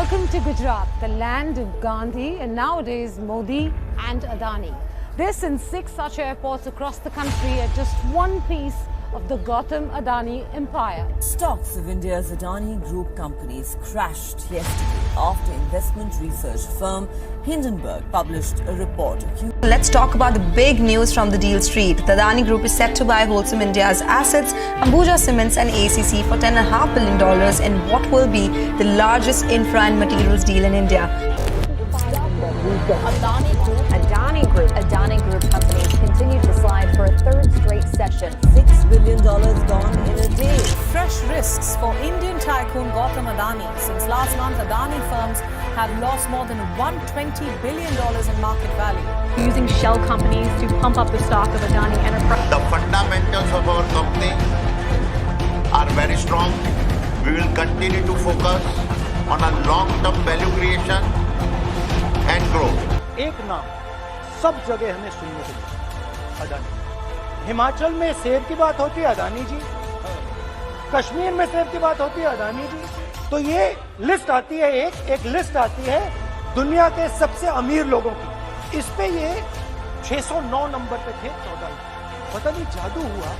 Welcome to Gujarat, the land of Gandhi and nowadays Modi and Adani. This and 6 such airports across the country are just one piece of the Gautam Adani empire. Stocks of India's Adani Group companies crashed yesterday after investment research firm Hindenburg published a report. Let's talk about the big news from the deal street. The Adani Group is set to buy Wholesome India's assets, Ambuja Cements and ACC for $10.5 billion in what will be the largest infra and materials deal in India. Adani Group companies continue to slide for a third straight session. $6 billion gone in a day. Fresh risks for Indian tycoon Gautam Adani. Since last month, Adani firms have lost more than $120 billion in market value. Using shell companies to pump up the stock of Adani Enterprise. The fundamentals of our company are very strong. We will continue to focus on a long-term value creation and growth. एक नाम सब जगह हमें सुनने को मिला, अदानी। हिमाचल में सेब की बात होती है, अदानी जी। कश्मीर में सेब की बात होती है, अदानी जी। तो ये लिस्ट आती है, एक लिस्ट आती है दुनिया के सबसे अमीर लोगों की। इस पे ये 609 नंबर पे थे, 14। पता नहीं जादू हुआ,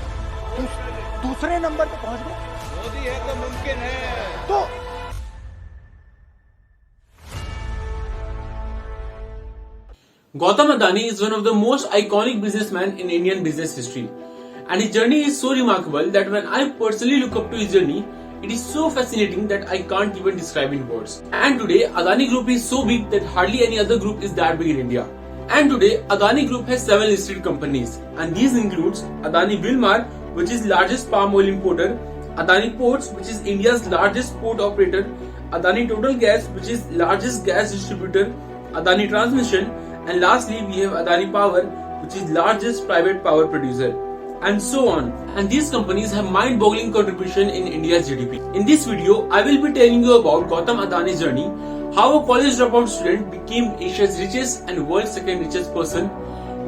दूसरे नंबर पे पहुंच गए। मोदी है तो मुमकिन है। तो Gautam Adani is one of the most iconic businessmen in Indian business history, and his journey is so remarkable that when I personally look up to his journey, it is so fascinating that I can't even describe in words. And today, Adani Group is so big that hardly any other group is that big in India. And today, Adani Group has 7 listed companies, and these includes Adani Wilmar, which is largest palm oil importer, Adani Ports, which is India's largest port operator, Adani Total Gas, which is largest gas distributor, Adani Transmission, and lastly, we have Adani Power, which is largest private power producer, and so on. And these companies have mind-boggling contribution in India's GDP. In this video, I will be telling you about Gautam Adani's journey, how a college dropout student became Asia's richest and world's second richest person,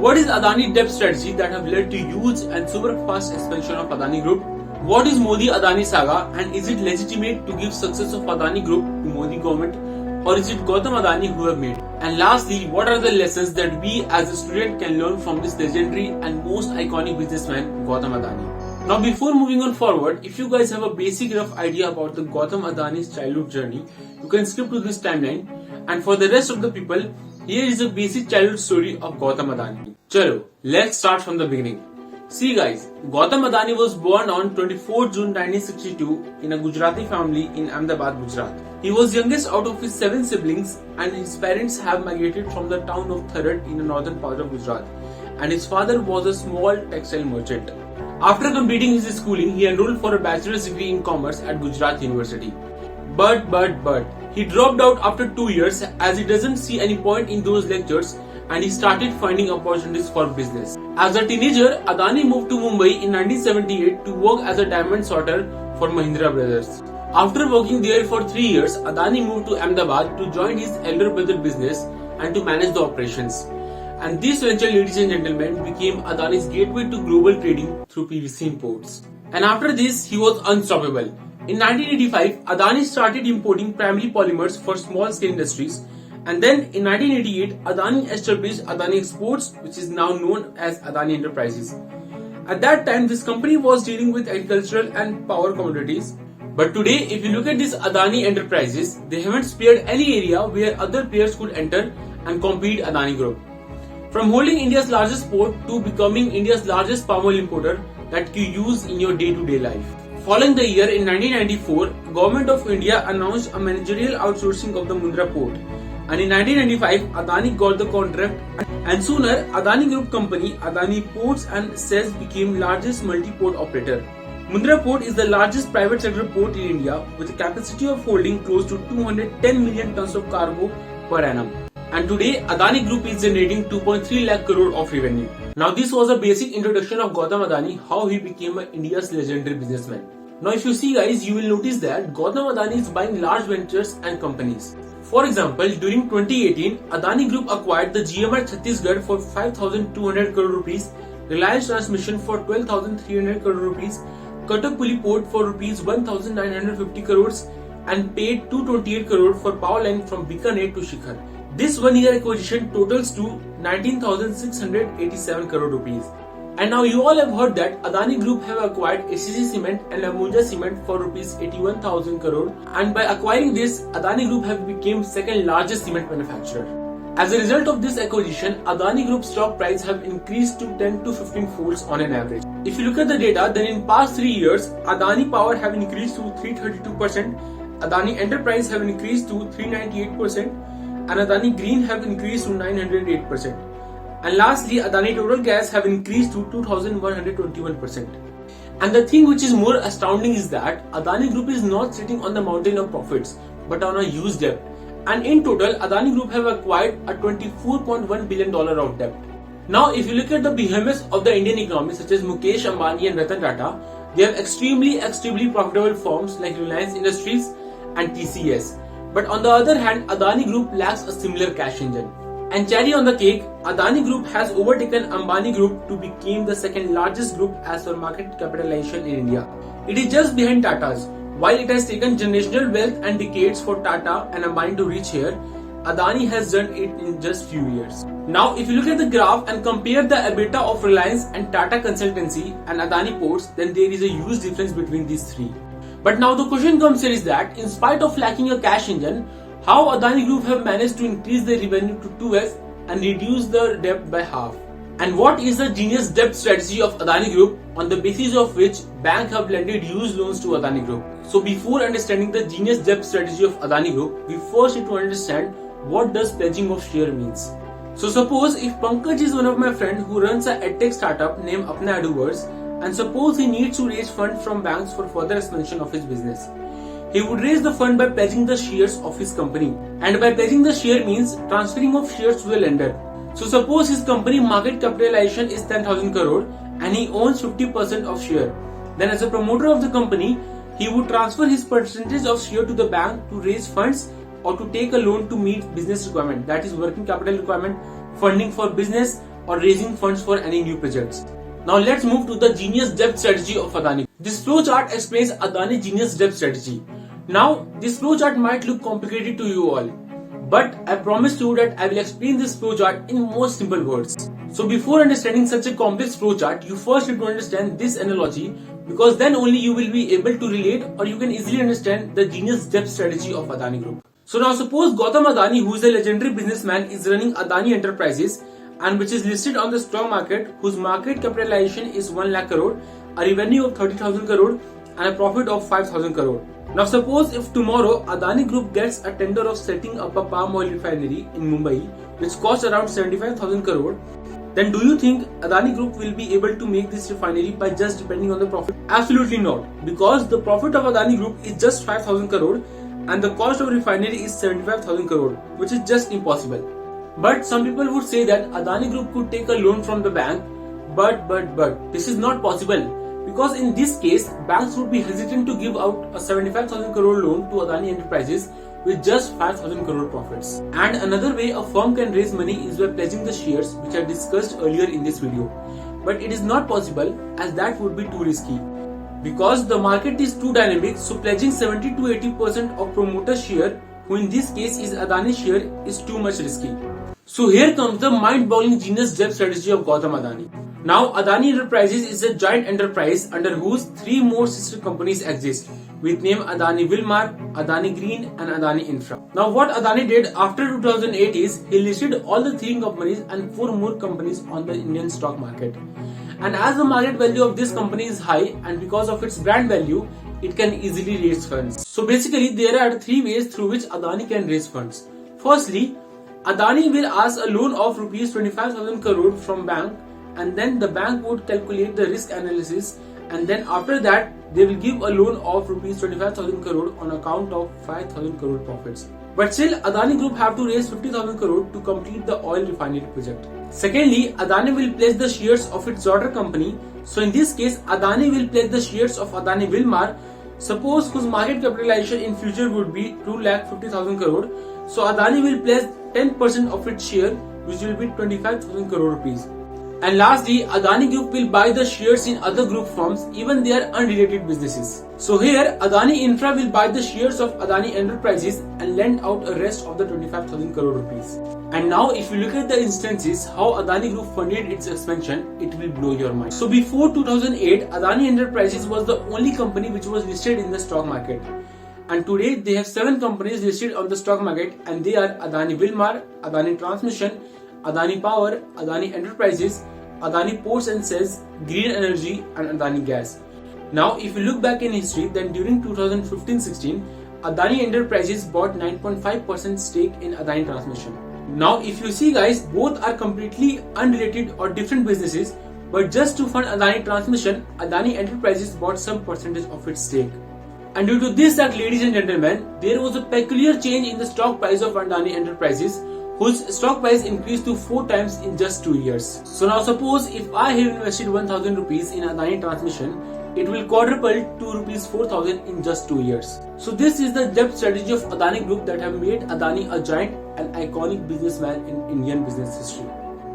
what is Adani debt strategy that have led to huge and super fast expansion of Adani Group, what is Modi Adani saga and is it legitimate to give success of Adani Group to Modi government, or is it Gautam Adani who have made? And lastly, what are the lessons that we as a student can learn from this legendary and most iconic businessman, Gautam Adani? Now before moving on forward, if you guys have a basic rough idea about the Gautam Adani's childhood journey, you can skip to this timeline. And for the rest of the people, here is a basic childhood story of Gautam Adani. Chalo, let's start from the beginning. See guys, Gautam Adani was born on 24 June 1962 in a Gujarati family in Ahmedabad, Gujarat. He was youngest out of his 7 siblings and his parents have migrated from the town of Tharad in the northern part of Gujarat, and his father was a small textile merchant. After completing his schooling, he enrolled for a bachelor's degree in commerce at Gujarat University. But he dropped out after 2 years as he doesn't see any point in those lectures and he started finding opportunities for business. As a teenager, Adani moved to Mumbai in 1978 to work as a diamond sorter for Mahindra Brothers. After working there for 3 years, Adani moved to Ahmedabad to join his elder brother business and to manage the operations. And this venture, ladies and gentlemen, became Adani's gateway to global trading through PVC imports. And after this, he was unstoppable. In 1985, Adani started importing primary polymers for small-scale industries. And then in 1988, Adani established Adani Exports, which is now known as Adani Enterprises. At that time, this company was dealing with agricultural and power commodities. But today, if you look at these Adani Enterprises, they haven't spared any area where other players could enter and compete Adani Group. From holding India's largest port to becoming India's largest palm oil importer that you use in your day-to-day life. Following the year in 1994, Government of India announced a managerial outsourcing of the Mundra port. And in 1995, Adani got the contract, and sooner Adani Group company Adani Ports and SEZ became largest multi-port operator. Mundra Port is the largest private sector port in India with a capacity of holding close to 210 million tons of cargo per annum. And today, Adani Group is generating 2.3 lakh crore of revenue. Now this was a basic introduction of Gautam Adani, how he became India's legendary businessman. Now if you see guys, you will notice that Gautam Adani is buying large ventures and companies. For example, during 2018, Adani Group acquired the GMR Chhattisgarh for 5,200 crore rupees, Reliance Transmission for 12,300 crore rupees, Katakpuli Port for rupees 1,950 crores, and paid 228 crore for power line from Bikaner to Shikhar. This 1-year acquisition totals to 19,687 crore rupees. And now you all have heard that Adani Group have acquired ACC Cement and Ambuja Cement for rupees 81,000 crore, and by acquiring this, Adani Group have become second largest cement manufacturer. As a result of this acquisition, Adani Group stock price have increased to 10 to 15 folds on an average. If you look at the data, then in past 3 years, Adani Power have increased to 332%, Adani Enterprise have increased to 398%, and Adani Green have increased to 908%. And lastly, Adani Total Gas have increased to 2121%. And the thing which is more astounding is that Adani Group is not sitting on the mountain of profits, but on a huge debt. And in total, Adani Group have acquired a $24.1 billion of debt. Now, if you look at the behemoths of the Indian economy, such as Mukesh Ambani and Ratan Tata, they have extremely profitable firms like Reliance Industries and TCS. But on the other hand, Adani Group lacks a similar cash engine. And cherry on the cake, Adani Group has overtaken Ambani Group to become the second largest group as per market capitalization in India. It is just behind Tata's. While it has taken generational wealth and decades for Tata and Ambani to reach here, Adani has done it in just few years. Now, if you look at the graph and compare the EBITDA of Reliance and Tata Consultancy and Adani Ports, then there is a huge difference between these three. But now the question comes here is that, in spite of lacking a cash engine, how Adani Group have managed to increase their revenue to 2x and reduce the debt by half? And what is the genius debt strategy of Adani Group, on the basis of which banks have lended huge loans to Adani Group? So before understanding the genius debt strategy of Adani Group, we first need to understand what does pledging of share means. So suppose if Pankaj is one of my friends who runs a edtech startup named Apna Eduverse, and suppose he needs to raise funds from banks for further expansion of his business. He would raise the fund by pledging the shares of his company. And by pledging the share means transferring of shares to the lender. So suppose his company market capitalization is 10,000 crore and he owns 50% of share. Then as a promoter of the company, he would transfer his percentage of share to the bank to raise funds or to take a loan to meet business requirement, that is working capital requirement, funding for business, or raising funds for any new projects. Now let's move to the genius debt strategy of Adani. This flowchart explains Adani genius debt strategy. Now, this flowchart might look complicated to you all, but I promise you that I will explain this flowchart in most simple words. So before understanding such a complex flowchart, you first need to understand this analogy, because then only you will be able to relate, or you can easily understand the genius debt strategy of Adani Group. So now suppose Gautam Adani, who is a legendary businessman, is running Adani Enterprises, and which is listed on the stock market, whose market capitalization is 1 lakh crore, a revenue of 30,000 crore, and a profit of 5,000 crore. Now suppose if tomorrow Adani Group gets a tender of setting up a palm oil refinery in Mumbai, which costs around 75,000 crore, then do you think Adani Group will be able to make this refinery by just depending on the profit? Absolutely not, because the profit of Adani Group is just 5,000 crore and the cost of refinery is 75,000 crore, which is just impossible. But some people would say that Adani Group could take a loan from the bank, but this is not possible. Because in this case, banks would be hesitant to give out a 75,000 crore loan to Adani Enterprises with just 5,000 crore profits. And another way a firm can raise money is by pledging the shares, which I discussed earlier in this video. But it is not possible, as that would be too risky. Because the market is too dynamic, so pledging 70 to 80% of promoter share, who in this case is Adani share, is too much risky. So here comes the mind-boggling genius debt strategy of Gautam Adani. Now, Adani Enterprises is a giant enterprise under whose 3 more sister companies exist, with name Adani Wilmar, Adani Green and Adani Infra. Now, what Adani did after 2008 is he listed all the 3 companies and 4 more companies on the Indian stock market. And as the market value of this company is high, and because of its brand value, it can easily raise funds. So basically, there are 3 ways through which Adani can raise funds. Firstly, Adani will ask a loan of rupees 25,000 crore from bank, and then the bank would calculate the risk analysis, and then after that they will give a loan of rupees 25,000 crore on account of 5,000 crore profits. But still, Adani Group have to raise 50,000 crore to complete the oil refinery project. Secondly, Adani will pledge the shares of its daughter company. So in this case, Adani will pledge the shares of Adani Wilmar, suppose whose market capitalization in future would be 2,50,000 crore. So Adani will pledge 10% of its share, which will be 25,000 crore rupees. And lastly, Adani Group will buy the shares in other group firms even they are unrelated businesses. So here, Adani Infra will buy the shares of Adani Enterprises and lend out a rest of the 25,000 crore rupees. And now if you look at the instances how Adani Group funded its expansion, it will blow your mind. So before 2008, Adani Enterprises was the only company which was listed in the stock market. And today they have 7 companies listed on the stock market, and they are Adani Wilmar, Adani Transmission, Adani Power, Adani Enterprises, Adani Ports and Sales, Green Energy and Adani Gas. Now if you look back in history, then during 2015-16, Adani Enterprises bought 9.5% stake in Adani Transmission. Now if you see guys, both are completely unrelated or different businesses, but just to fund Adani Transmission, Adani Enterprises bought some percentage of its stake. And due to this act, ladies and gentlemen, there was a peculiar change in the stock price of Adani Enterprises, whose stock price increased to 4 times in just 2 years. So now suppose if I have invested 1000 rupees in Adani Transmission, it will quadruple to rupees 4000 in just 2 years. So this is the depth strategy of Adani Group that have made Adani a giant and iconic businessman in Indian business history.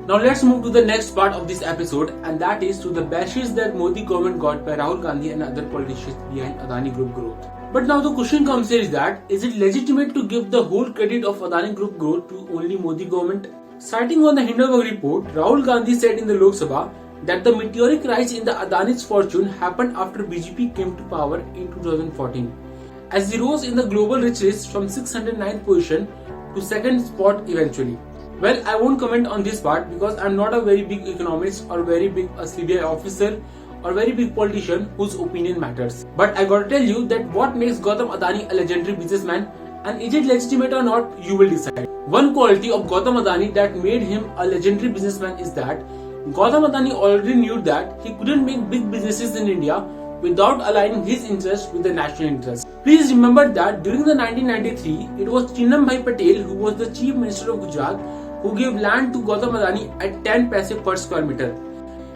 Now let's move to the next part of this episode, and that is to the bashes that Modi government got by Rahul Gandhi and other politicians behind Adani Group growth. But now the question comes here is that, is it legitimate to give the whole credit of Adani Group growth to only Modi government? Citing on the Hindenburg report, Rahul Gandhi said in the Lok Sabha that the meteoric rise in the Adani's fortune happened after BJP came to power in 2014, as he rose in the global rich list from 609th position to 2nd spot eventually. Well, I won't comment on this part because I'm not a very big economist or very big CBI officer or very big politician whose opinion matters. But I gotta tell you that what makes Gautam Adani a legendary businessman, and is it legitimate or not, you will decide. One quality of Gautam Adani that made him a legendary businessman is that Gautam Adani already knew that he couldn't make big businesses in India without aligning his interest with the national interest. Please remember that during the 1993, it was Chinnambai Patel who was the Chief Minister of Gujarat who gave land to Gautam Adani at 10 paise per square meter.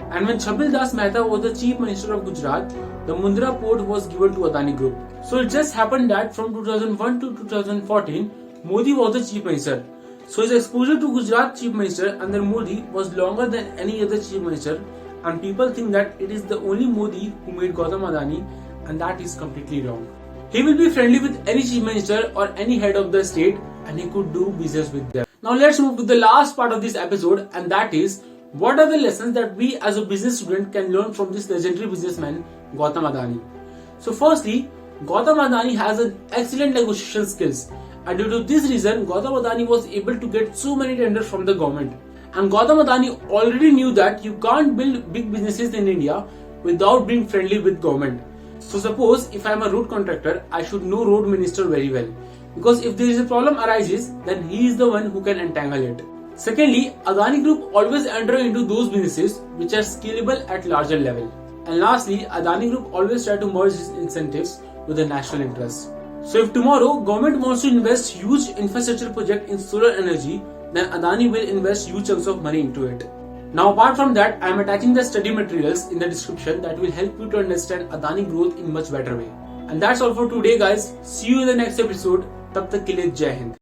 And when Chabil Das Mehta was the Chief Minister of Gujarat, the Mundra port was given to Adani Group. So it just happened that from 2001 to 2014, Modi was the Chief Minister. So his exposure to Gujarat Chief Minister under Modi was longer than any other Chief Minister, and people think that it is the only Modi who made Gautam Adani, and that is completely wrong. He will be friendly with any Chief Minister or any head of the state, and he could do business with them. Now let's move to the last part of this episode, and that is, what are the lessons that we as a business student can learn from this legendary businessman Gautam Adani? So firstly, Gautam Adani has an excellent negotiation skills, and due to this reason Gautam Adani was able to get so many tenders from the government. And Gautam Adani already knew that you can't build big businesses in India without being friendly with government. So suppose if I am a road contractor, I should know road minister very well, because if there is a problem arises, then he is the one who can entangle it. Secondly, Adani Group always enter into those businesses which are scalable at larger level. And lastly, Adani Group always try to merge its incentives with the national interest. So if tomorrow government wants to invest huge infrastructure project in solar energy, then Adani will invest huge chunks of money into it. Now apart from that, I am attaching the study materials in the description that will help you to understand Adani growth in much better way. And that's all for today guys. See you in the next episode. Tab tak ke liye Jai Hind.